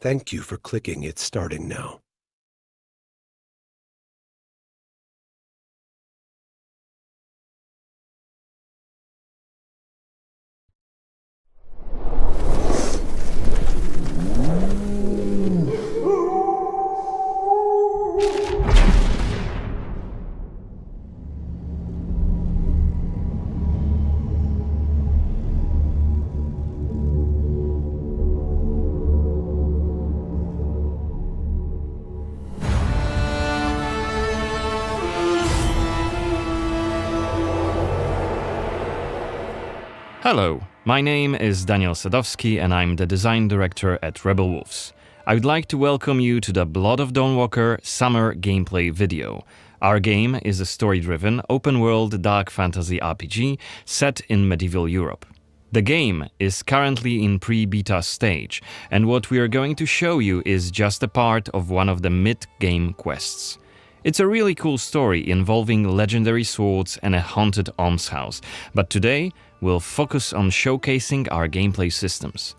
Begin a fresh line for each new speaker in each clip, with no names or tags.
Thank you for clicking It's Starting Now.
Hello, my name is Daniel Sadowski and I'm the design director at Rebel Wolves. I would like to welcome you to the Blood of Dawnwalker summer gameplay video. Our game is a story-driven, open-world dark fantasy RPG set in medieval Europe. The game is currently in pre-beta stage, and what we are going to show you is just a part of one of the mid-game quests. It's a really cool story involving legendary swords and a haunted almshouse, but today we'll focus on showcasing our gameplay systems.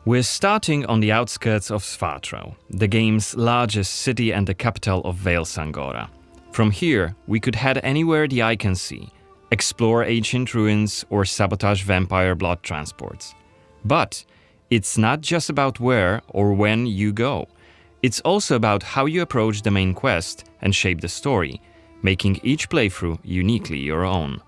We're starting on the outskirts of Svartrau, the game's largest city and the capital of Vale Sangora. From here, we could head anywhere the eye can see, explore ancient ruins or sabotage vampire blood transports. But it's not just about where or when you go. It's also about how you approach the main quest and shape the story, making each playthrough uniquely your own.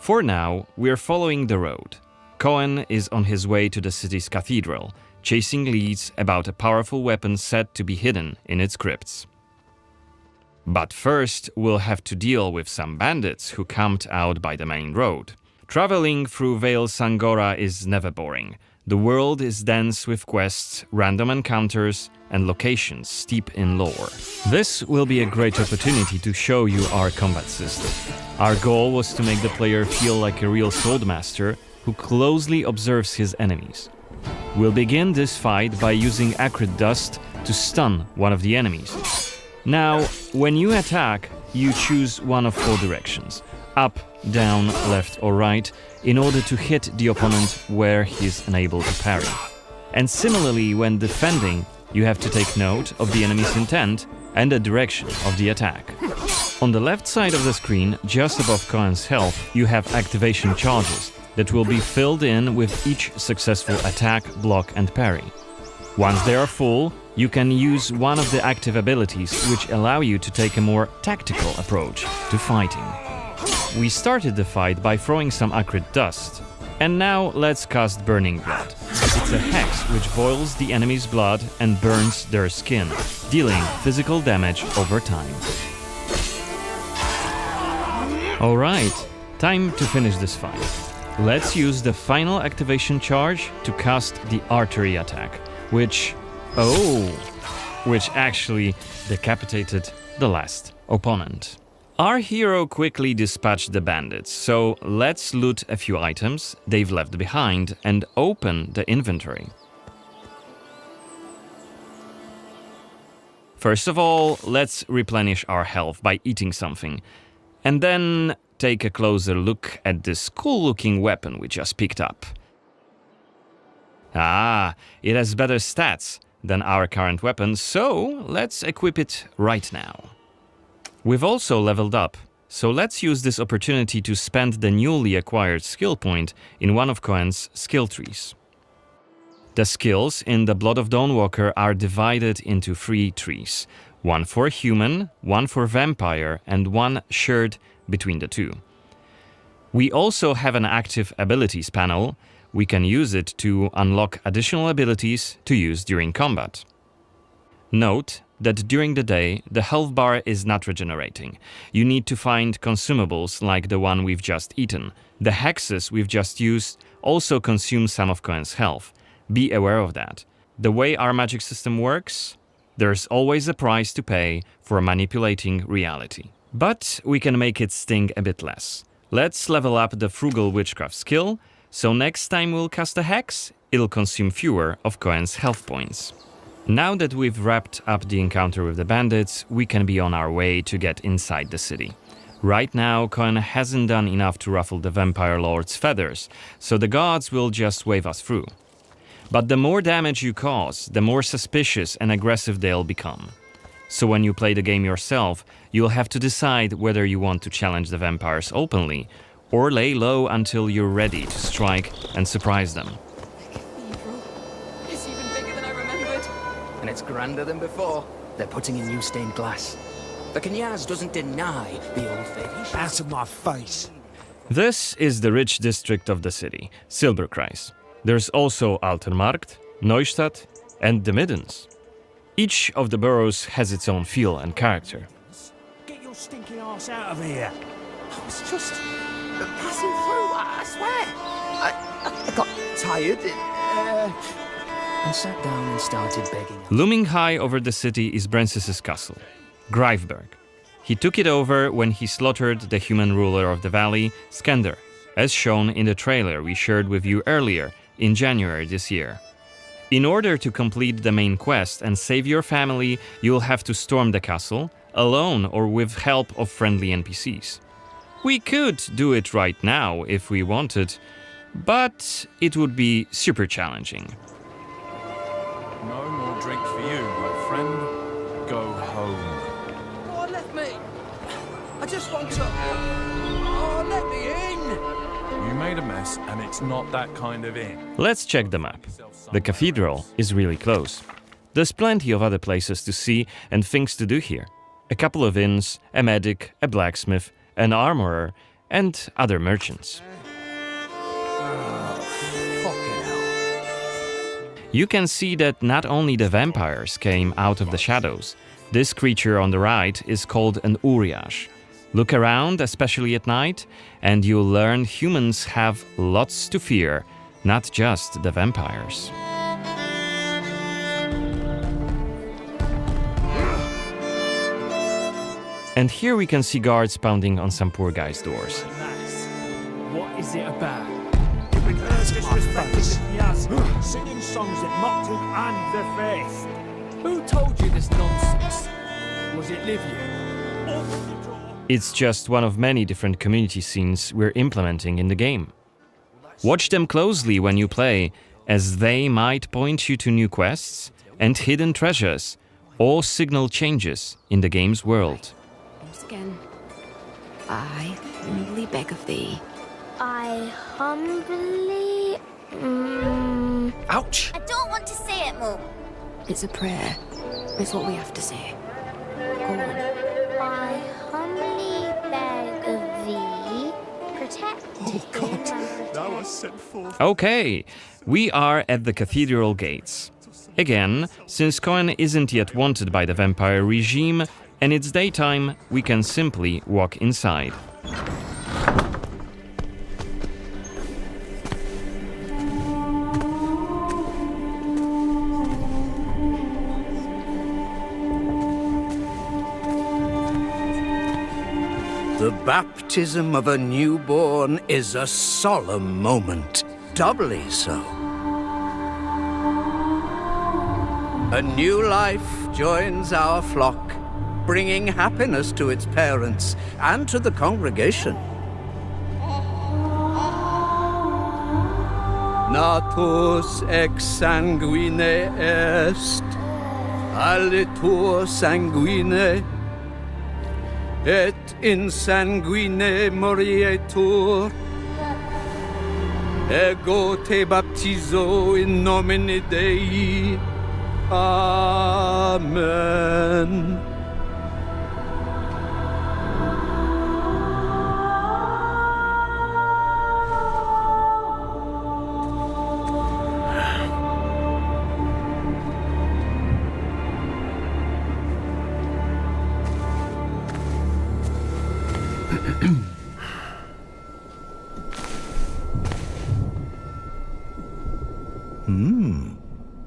For now, we're following the road. Cohen is on his way to the city's cathedral, chasing leads about a powerful weapon said to be hidden in its crypts. But first, we'll have to deal with some bandits who camped out by the main road. Traveling through Vale Sangora is never boring. The world is dense with quests, random encounters, and locations steep in lore. This will be a great opportunity to show you our combat system. Our goal was to make the player feel like a real swordmaster who closely observes his enemies. We'll begin this fight by using acrid dust to stun one of the enemies. Now, when you attack, you choose one of four directions: up, down, left or right, in order to hit the opponent where he is unable to parry. And similarly, when defending, you have to take note of the enemy's intent and the direction of the attack. On the left side of the screen, just above Cohen's health, you have activation charges that will be filled in with each successful attack, block and parry. Once they are full, you can use one of the active abilities which allow you to take a more tactical approach to fighting. We started the fight by throwing some acrid dust. And now let's cast Burning Blood. It's a hex which boils the enemy's blood and burns their skin, dealing physical damage over time. Alright, time to finish this fight. Let's use the final activation charge to cast the artery attack, which actually decapitated the last opponent. Our hero quickly dispatched the bandits, so let's loot a few items they've left behind and open the inventory. First of all, let's replenish our health by eating something, and then take a closer look at this cool-looking weapon we just picked up. It has better stats than our current weapon, so let's equip it right now. We've also leveled up, so let's use this opportunity to spend the newly acquired skill point in one of Cohen's skill trees. The skills in the Blood of Dawnwalker are divided into 3 trees, one for human, one for vampire, and one shared between the two. We also have an active abilities panel. We can use it to unlock additional abilities to use during combat. Note that during the day, the health bar is not regenerating. You need to find consumables like the one we've just eaten. The hexes we've just used also consume some of Cohen's health. Be aware of that. The way our magic system works, there's always a price to pay for manipulating reality. But we can make it sting a bit less. Let's level up the Frugal Witchcraft skill, so next time we'll cast a hex, it'll consume fewer of Cohen's health points. Now that we've wrapped up the encounter with the bandits, we can be on our way to get inside the city. Right now, Cohen hasn't done enough to ruffle the vampire lord's feathers, so the guards will just wave us through. But the more damage you cause, the more suspicious and aggressive they'll become. So when you play the game yourself, you'll have to decide whether you want to challenge the vampires openly, or lay low until you're ready to strike and surprise them.
It's even bigger than I remembered. And it's grander than before. They're putting in new stained glass. The Knyaz doesn't deny the old faith.
Out of my face.
This is the rich district of the city, Silberkreis. There's also Altermarkt, Neustadt, and the Middens. Each of the boroughs has its own feel and character.
Get your stinking ass out of here.
I was just passing through, I swear. I got tired and sat down and started begging.
Looming high over the city is Brensis's castle, Greifberg. He took it over when he slaughtered the human ruler of the valley, Skender, as shown in the trailer we shared with you earlier in January this year. In order to complete the main quest and save your family, you'll have to storm the castle, alone or with help of friendly NPCs. We could do it right now if we wanted, but it would be super challenging.
No more drink for you, my friend. Go home.
Oh, let me. I just want to. Oh, let me in.
You made a mess, and it's not that kind of inn.
Let's check the map. The cathedral is really close. There's plenty of other places to see and things to do here. A couple of inns, a medic, a blacksmith, an armorer, and other merchants.
Fucking hell.
You can see that not only the vampires came out of the shadows. This creature on the right is called an Uriash. Look around, especially at night, and you'll learn humans have lots to fear, not just the vampires. And here we can see guards pounding on some poor guy's doors.
What is it about? You've been disrespecting the Knyaz, singing songs that mocked him and the faith.
Who told you this nonsense?
Was it Livia? Open the door.
It's just one of many different community scenes we're implementing in the game. Watch them closely when you play, as they might point you to new quests and hidden treasures, or signal changes in the game's world.
Once again, I humbly beg of thee.
I humbly...
Ouch!
I don't want to say it, Mum.
It's a prayer. It's what we have to say. Go on.
I humbly beg of thee, protect him and
Thou hast sent forth.
Okay, we are at the cathedral gates. Again, since Cohen isn't yet wanted by the vampire regime, and it's daytime, we can simply walk inside.
The baptism of a newborn is a solemn moment, doubly so. A new life joins our flock, bringing happiness to its parents and to the congregation. Natus ex sanguine est, alitur sanguine, et in sanguine morietur. Ego te baptizo in nomine Dei. Amen.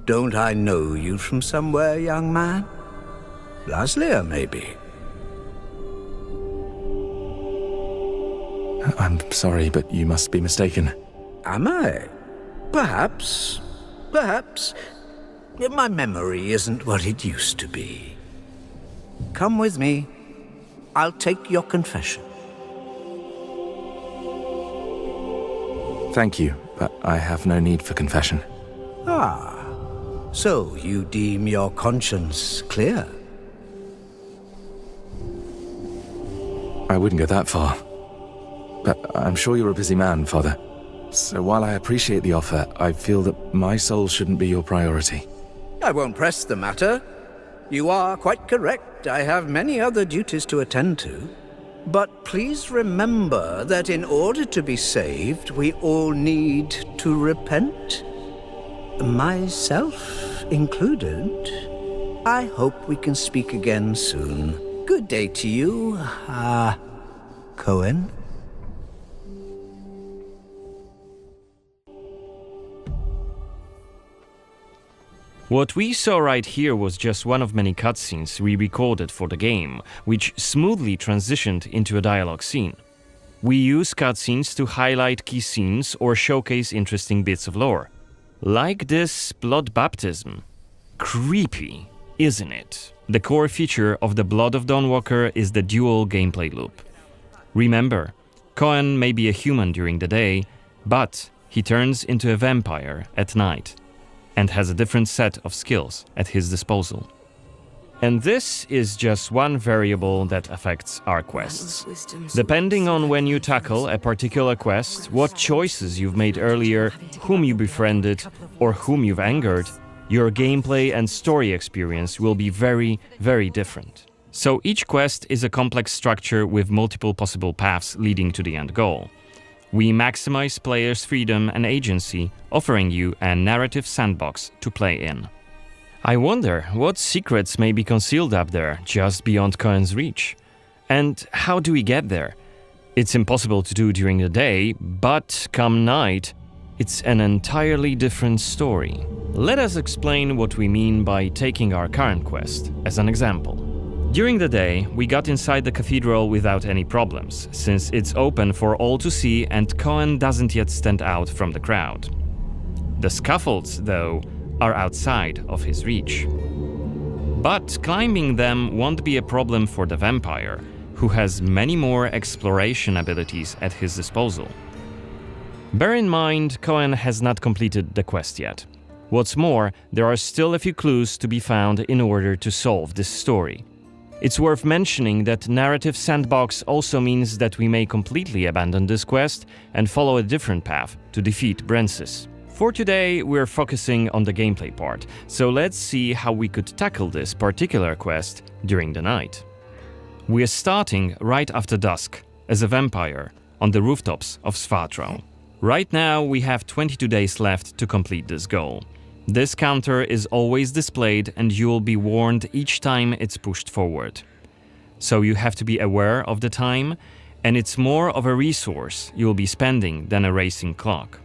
Don't I know you from somewhere, young man? Laslia, maybe?
I'm sorry, but you must be mistaken.
Am I? Perhaps. Perhaps. My memory isn't what it used to be. Come with me. I'll take your confession.
Thank you, but I have no need for confession.
Ah, so you deem your conscience clear?
I wouldn't go that far. But I'm sure you're a busy man, Father. So while I appreciate the offer, I feel that my soul shouldn't be your priority.
I won't press the matter. You are quite correct. I have many other duties to attend to. But please remember that in order to be saved, we all need to repent. Myself included. I hope we can speak again soon. Good day to you, Cohen.
What we saw right here was just one of many cutscenes we recorded for the game, which smoothly transitioned into a dialogue scene. We use cutscenes to highlight key scenes or showcase interesting bits of lore. Like this blood baptism. Creepy, isn't it? The core feature of the Blood of Dawnwalker is the dual gameplay loop. Remember, Cohen may be a human during the day, but he turns into a vampire at night, and has a different set of skills at his disposal. And this is just one variable that affects our quests. Depending on when you tackle a particular quest, what choices you've made earlier, whom you befriended, or whom you've angered, your gameplay and story experience will be very, very different. So each quest is a complex structure with multiple possible paths leading to the end goal. We maximize players' freedom and agency, offering you a narrative sandbox to play in. I wonder what secrets may be concealed up there, just beyond Cohen's reach. And how do we get there? It's impossible to do during the day, but come night, it's an entirely different story. Let us explain what we mean by taking our current quest as an example. During the day, we got inside the cathedral without any problems, since it's open for all to see and Cohen doesn't yet stand out from the crowd. The scaffolds, though, are outside of his reach. But climbing them won't be a problem for the vampire, who has many more exploration abilities at his disposal. Bear in mind, Cohen has not completed the quest yet. What's more, there are still a few clues to be found in order to solve this story. It's worth mentioning that narrative sandbox also means that we may completely abandon this quest and follow a different path to defeat Brensis. For today, we're focusing on the gameplay part, so let's see how we could tackle this particular quest during the night. We're starting right after dusk, as a vampire, on the rooftops of Svartrau. Right now, we have 22 days left to complete this goal. This counter is always displayed and you will be warned each time it's pushed forward. So you have to be aware of the time, and it's more of a resource you'll be spending than a racing clock.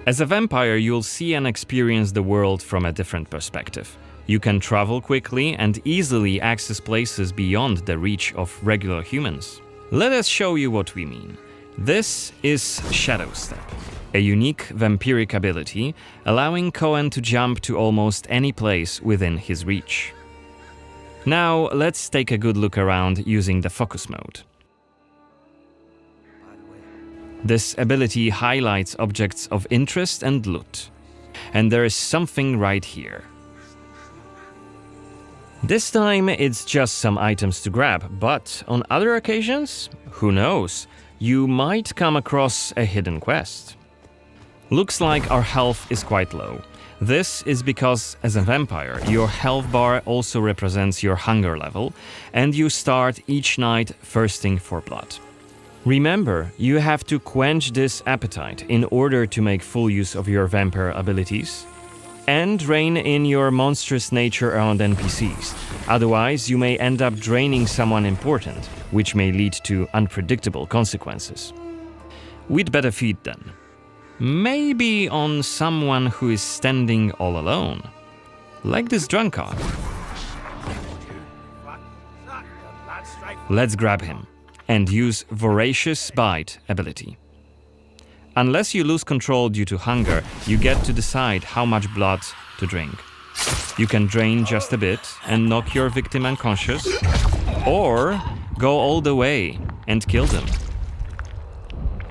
As a vampire, you'll see and experience the world from a different perspective. You can travel quickly and easily access places beyond the reach of regular humans. Let us show you what we mean. This is Shadow Step, a unique vampiric ability allowing Cohen to jump to almost any place within his reach. Now let's take a good look around using the focus mode. This ability highlights objects of interest and loot. And there is something right here. This time it's just some items to grab, but on other occasions, who knows, you might come across a hidden quest. Looks like our health is quite low. This is because, as a vampire, your health bar also represents your hunger level, and you start each night thirsting for blood. Remember, you have to quench this appetite in order to make full use of your vampire abilities, and rein in your monstrous nature around NPCs. Otherwise, you may end up draining someone important, which may lead to unpredictable consequences. We'd better feed then. Maybe on someone who is standing all alone. Like this drunkard. Let's grab him and use Voracious Bite ability. Unless you lose control due to hunger, you get to decide how much blood to drink. You can drain just a bit and knock your victim unconscious, or go all the way and kill them.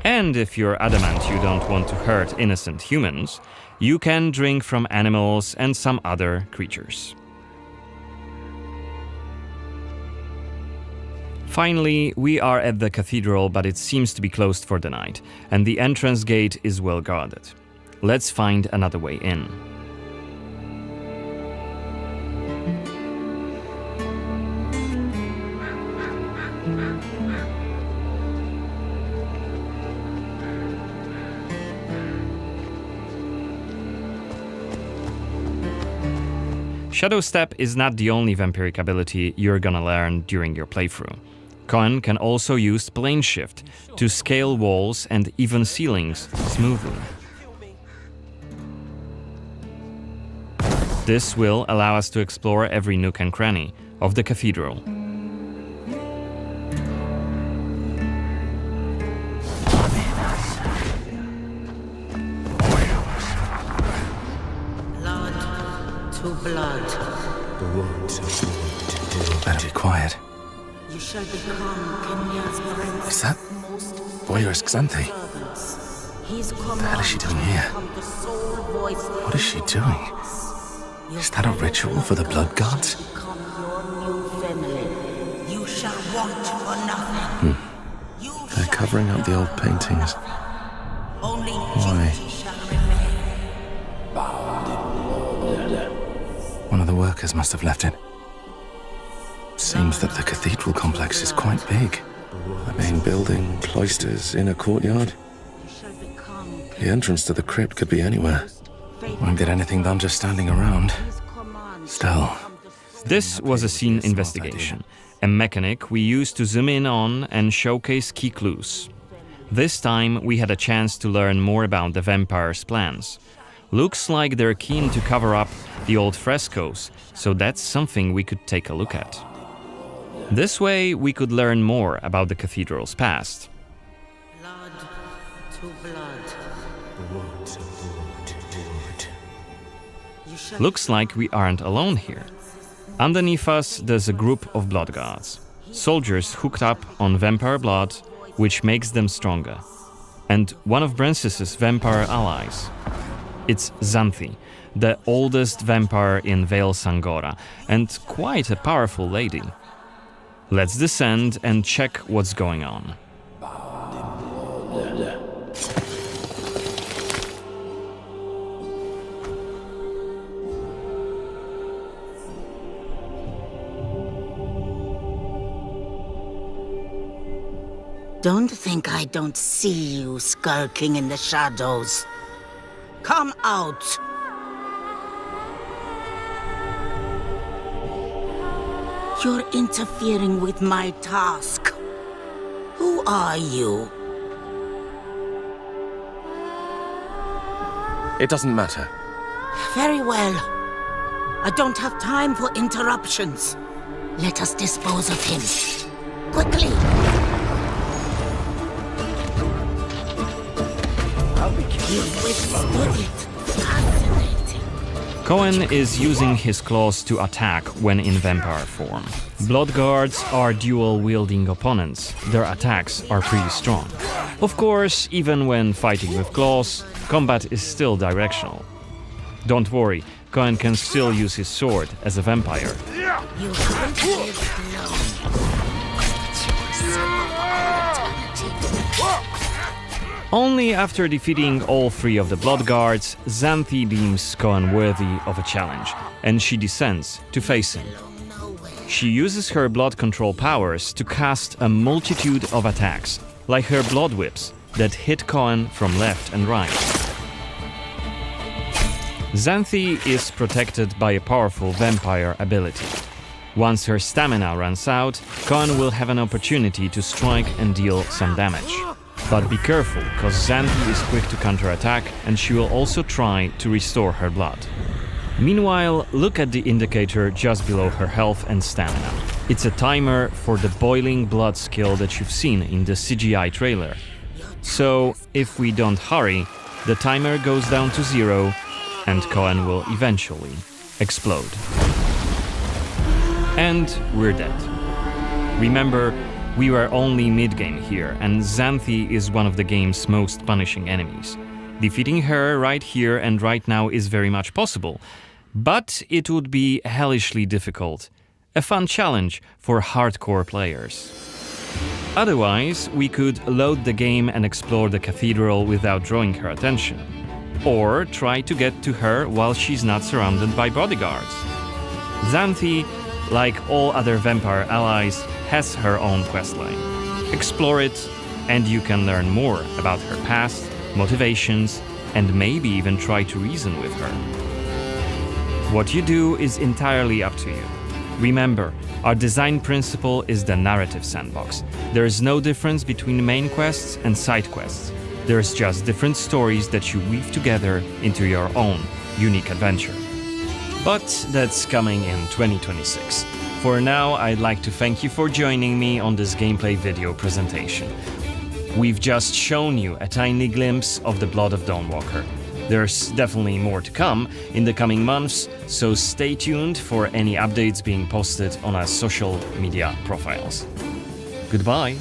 And if you're adamant you don't want to hurt innocent humans, you can drink from animals and some other creatures. Finally, we are at the cathedral, but it seems to be closed for the night, and the entrance gate is well guarded. Let's find another way in. Shadow Step is not the only vampiric ability you're gonna learn during your playthrough. Cohen can also use Plane Shift to scale walls and even ceilings smoothly. This will allow us to explore every nook and cranny of the cathedral.
Blood.
Better be quiet.
You shall become Kenya's prince.
Is that voyeur's Xanthi? What the hell is she doing here? What is she doing? Is that a ritual for the blood gods?
You shall want for nothing.
They're covering up the old paintings.
Only
Why?
duty shall remain.
One of the workers must have left it. Seems that the cathedral complex is quite big. The main building, cloisters, inner courtyard. The entrance to the crypt could be anywhere. Won't get anything done just standing around. Still.
This was a scene investigation, a mechanic we used to zoom in on and showcase key clues. This time we had a chance to learn more about the vampire's plans. Looks like they're keen to cover up the old frescoes, so that's something we could take a look at. This way we could learn more about the cathedral's past.
Blood to blood.
Looks like we aren't alone here. Underneath us there's a group of blood guards, soldiers hooked up on vampire blood, which makes them stronger. And one of Brances's vampire allies. It's Xanthi, the oldest vampire in Vale Sangora, and quite a powerful lady. Let's descend and check what's going on.
Don't think I don't see you skulking in the shadows. Come out! You're interfering with my task. Who are you?
It doesn't matter.
Very well. I don't have time for interruptions. Let us dispose of him. Quickly! You've withstood it. Fascinating.
Cohen is using his claws to attack when in vampire form. Blood guards are dual-wielding opponents. Their attacks are pretty strong. Of course, even when fighting with claws, combat is still directional. Don't worry, Cohen can still use his sword as a vampire.
You haven't lived long.
Only after defeating all three of the blood guards, Xanthi deems Cohen worthy of a challenge, and she descends to face him. She uses her blood control powers to cast a multitude of attacks, like her blood whips that hit Cohen from left and right. Xanthi is protected by a powerful vampire ability. Once her stamina runs out, Cohen will have an opportunity to strike and deal some damage. But be careful, cause Xanthi is quick to counterattack and she will also try to restore her blood. Meanwhile, look at the indicator just below her health and stamina. It's a timer for the boiling blood skill that you've seen in the CGI trailer. So, if we don't hurry, the timer goes down to 0 and Cohen will eventually explode. And we're dead. Remember, We were only mid-game here, and Xanthi is one of the game's most punishing enemies. Defeating her right here and right now is very much possible, but it would be hellishly difficult. A fun challenge for hardcore players. Otherwise, we could load the game and explore the cathedral without drawing her attention. Or try to get to her while she's not surrounded by bodyguards. Xanthi, like all other vampire allies, has her own questline. Explore it, and you can learn more about her past, motivations, and maybe even try to reason with her. What you do is entirely up to you. Remember, our design principle is the narrative sandbox. There is no difference between main quests and side quests. There's just different stories that you weave together into your own unique adventure. But that's coming in 2026. For now, I'd like to thank you for joining me on this gameplay video presentation. We've just shown you a tiny glimpse of the Blood of Dawnwalker. There's definitely more to come in the coming months, so stay tuned for any updates being posted on our social media profiles. Goodbye!